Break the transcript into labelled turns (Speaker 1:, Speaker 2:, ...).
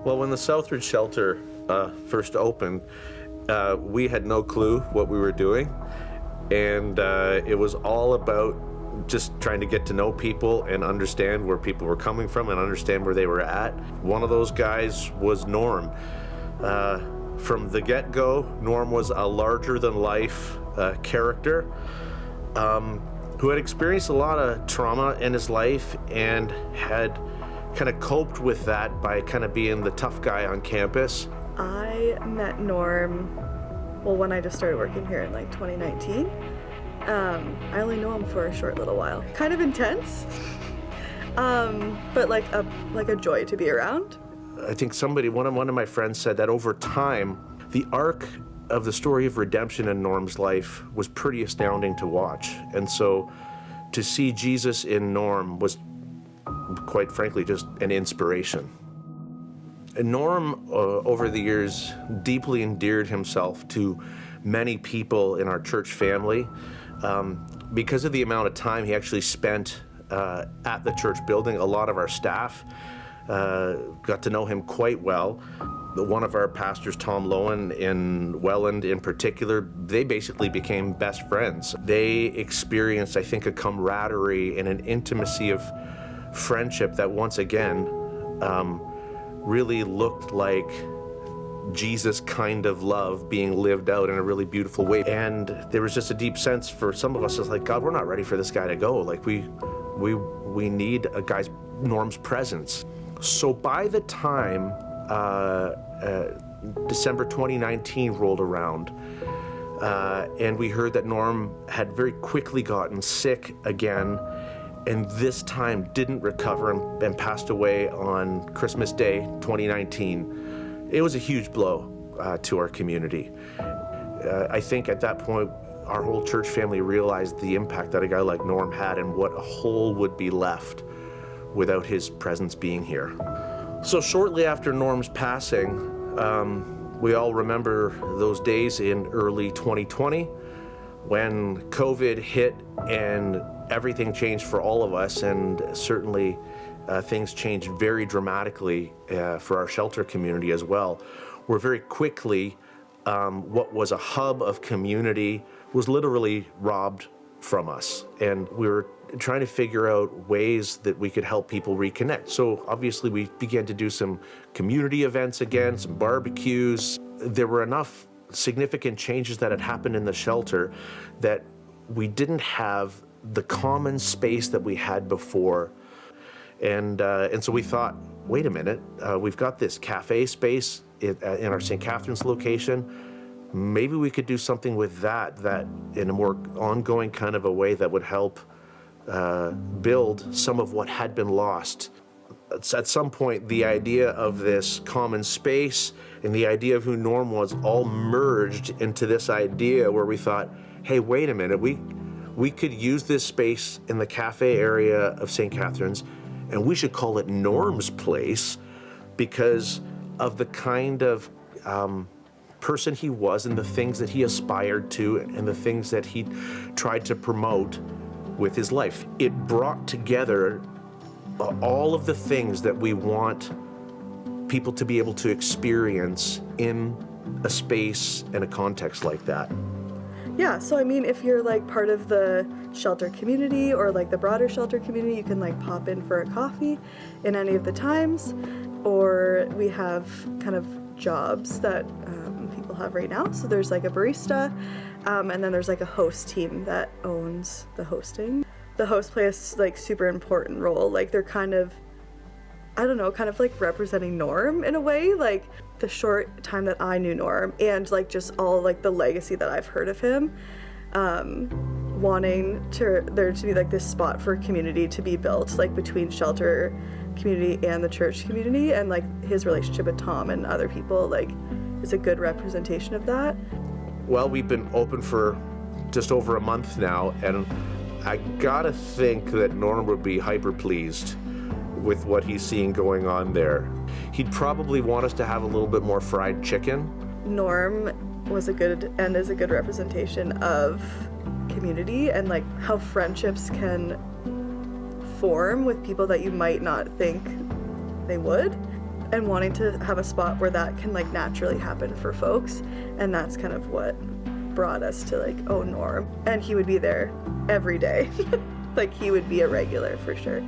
Speaker 1: Well, when the Southridge shelter first opened, we had no clue what we were doing, and it was all about just trying to get to know people and understand where people were coming from and understand where they were at. One of those guys was Norm. From the get-go, Norm was a larger-than-life character who had experienced a lot of trauma in his life and had kind of coped with that by kind of being the tough guy on campus.
Speaker 2: I met Norm, when I just started working here in 2019. I only know him for a short little while. Kind of intense, but like a joy to be around.
Speaker 1: I think one of my friends said that over time, the arc of the story of redemption in Norm's life was pretty astounding to watch. And so to see Jesus in Norm was, quite frankly, just an inspiration. And Norm, over the years, deeply endeared himself to many people in our church family because of the amount of time he actually spent at the church building. A lot of our staff got to know him quite well. One of our pastors, Tom Lowen in Welland in particular, they basically became best friends. They experienced, I think, a camaraderie and an intimacy of friendship that once again really looked like Jesus kind of love being lived out in a really beautiful way. And there was just a deep sense for some of us, it's like, God, we're not ready for this guy to go. Like we need a guy's Norm's presence. So by the time December 2019 rolled around, and we heard that Norm had very quickly gotten sick again, and this time didn't recover and passed away on Christmas Day 2019. It was a huge blow to our community. I think at that point, our whole church family realized the impact that a guy like Norm had and what a hole would be left without his presence being here. So shortly after Norm's passing, we all remember those days in early 2020 when COVID hit and everything changed for all of us, and certainly things changed very dramatically for our shelter community as well, where very quickly what was a hub of community was literally robbed from us. And we were trying to figure out ways that we could help people reconnect. So obviously we began to do some community events again, some barbecues. There were enough significant changes that had happened in the shelter that we didn't have the common space that we had before. And so we thought, wait a minute, we've got this cafe space in our St. Catharines location. Maybe we could do something with that in a more ongoing kind of a way that would help build some of what had been lost. At some point, the idea of this common space and the idea of who Norm was all merged into this idea where we thought, hey, wait a minute, we could use this space in the cafe area of St. Catharines, and we should call it Norm's Place because of the kind of person he was and the things that he aspired to and the things that he tried to promote with his life. It brought together all of the things that we want people to be able to experience in a space and a context like that.
Speaker 2: Yeah, so I mean, if you're part of the shelter community or the broader shelter community, you can pop in for a coffee in any of the times, or we have kind of jobs that people have right now. So there's a barista, and then there's a host team that owns the hosting. The host plays super important role. They're kind of, I don't know, kind of representing Norm in a way. The short time that I knew Norm and just all the legacy that I've heard of him, wanting there to be this spot for community to be built between shelter community and the church community, and his relationship with Tom and other people is a good representation of that.
Speaker 1: Well, we've been open for just over a month now, and I gotta think that Norm would be hyper pleased with what he's seeing going on there. He'd probably want us to have a little bit more fried chicken.
Speaker 2: Norm was a good and is a good representation of community and how friendships can form with people that you might not think they would. and wanting to have a spot where that can like naturally happen for folks. And that's kind of what brought us to like, oh, Norm. And he would be there every day. Like he would be a regular for sure.